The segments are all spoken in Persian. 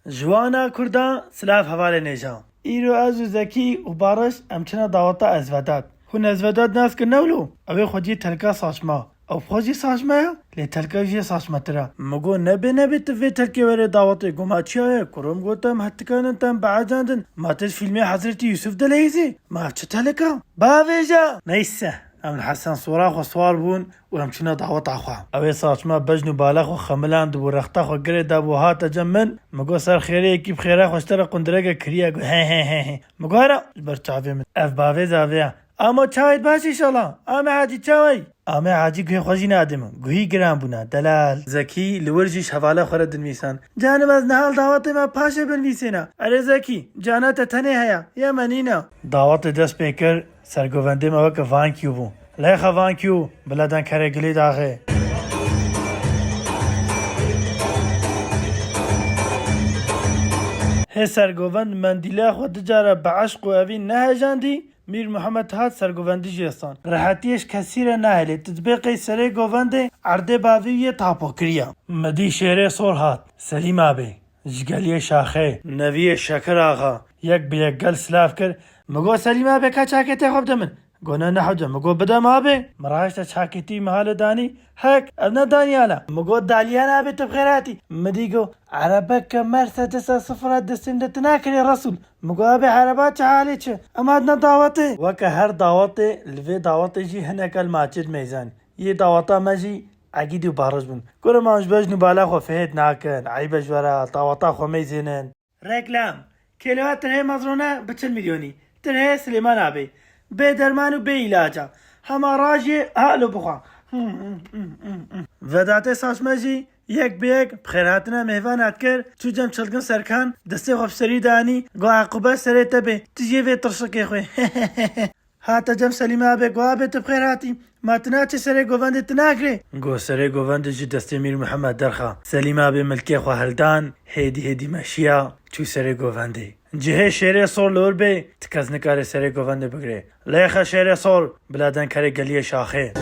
جوانا كردا سلاف هوالي نيجا إيرو أزو زكي وبارش أمچنا دعوتا أزوداد هون أزوداد ناس كنولو أوي خودي تلقا ساشما او خوزی ساشما لی تلقا جی ساشما ترا مگو نبی تفی تلقی ولی دعوتی گما چیه کرم گوتم حتکانن تم بعداندن ما تش فیلمی حضرت یوسف دلیزی ما چه تلقا باویجا نیسه ام الحسن صوراخ و سوار بون و همچنان دعوت آخوا اوی ساشما بجنو بالاخ و خملان دو رختا خو گره دابو هات جمن مگو سر خیره کی بخیره خوشتر قندرگه کریا گو هه مگو هرا برچاوی من اف باویز آویا اما چاوید باش ایشالا اما حاجی چاوی اما حاجی گوی خوشی نادم گویی گرام بونا دلال زکی لورجیش حواله خورد دنمیسان جانم از نهال دعوت ما پاشه بنویسینا اره زکی جانت تنه هیا یا منینا دعوت دست پیکر سرگوونده ما وک وانکیو بون لیخا وانکیو بلادن کره گلی داغه هی سرگووند مندیله خود جاره بعشق و اوین نه جاندی میر محمد هات سرگووندی جستان راحتیش کثیر نهلی تطبیقی سری گوونده عرده باویه تاپو کریا مدی شعر سور هات سلیم آبی جگلی شاخه نوی شکر آقا یک بیک گل سلاف کر مگو سلیم آبی که چاکتی خوب دمن گونه نحوجه مگو بدم آبی مراهش تا چاکتی محال دانی هک ابنا دانیالا مگو دالیان آبی تبخیراتی مدیگو عربك مرسيدس صفرة دستندت ناكري رسول مقابل عربات حالي چه اما ادنا دعوتي وكا هر دعوتي لفي دعوتي جي هناك الماجد ميزان يه دعوتا ماجي عقيدي وبارج بن كل ما مش بجنو بالا خو فهد ناكن عيبه جورا دعوتا خو ميزينن ريكلام كيلوات ترهي مزرونة بچل مليوني ترهي سليمان آبي بي درمان و بي علاجا هما راجي هالو بخوا وداته ساشمجی یک بیگ بخیراتنا مهوانات کر چو جم چلگن سرکان دسته خوب سری دانی گو عقوبه سری تبه تجیه وی ترشکی خوی هاتا جم سلیمه آبه گو آبه تب خیراتی ما تنا چه سری گوونده تناکره گو سری گوونده جی دسته میر محمد درخا سلیمه آبه ملکی خو هلدان هیدی مشیا چو سری گوونده جهه شعر سور لور به تکز نکاره سری گوونده بگره لیخه شعر سور بلادن کره گلیه شاخه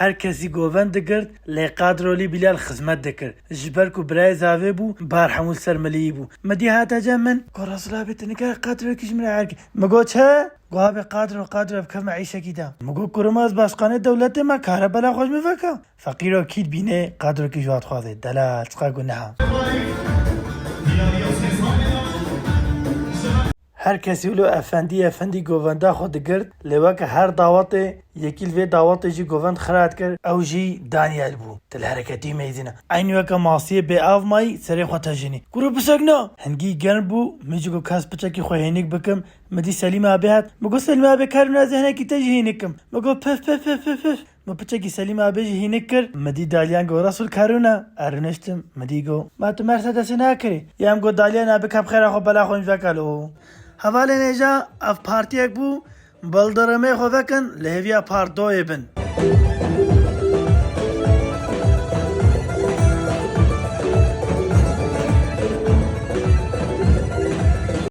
هر کسی گووند دکرد لی قادرولی بلال خدمت دکرد جبر کو برای زاوی بو بار حمول سرملی بو مدی هاتا جمن کو رسولا بیت نکار قادرو کیش من عرق مگو چه گوها به قادر بکم معیشه کیدا مگو کرماز باشقانه دولت ما کار بلا خوش مفکا فقیرو کید بینه قادرو کیش واد خواهده دلال چقا گناه هر کسی ولو افندی گوونده خود گرد لیوه که هر دعوت یکیل وی دعوت جی گووند خراد کرد او جی دانیال بو تل حرکتی میزینه این وکا ماسیه به آف مای سری خود تجینی گرو بسگنا هنگی گرم بو میجگو کاس پچا کی خواه هنگ بکم مدی سلیم آبی هات مگو سلیم آبی کارو نازه کی تجی هنگکم مگو پف ما پچا کی سلیم آبی جی هنگ کر مدی دالیان گو رسول کارونا ارنشتم مدی گو ما تو مرسدس ناکری یا هم گو دالیان آبی کب خیره خو بلا خونج وکالو حواله نیجا اف پارتیک بو بلدرمه خو وکن لهویا پارت دو ابن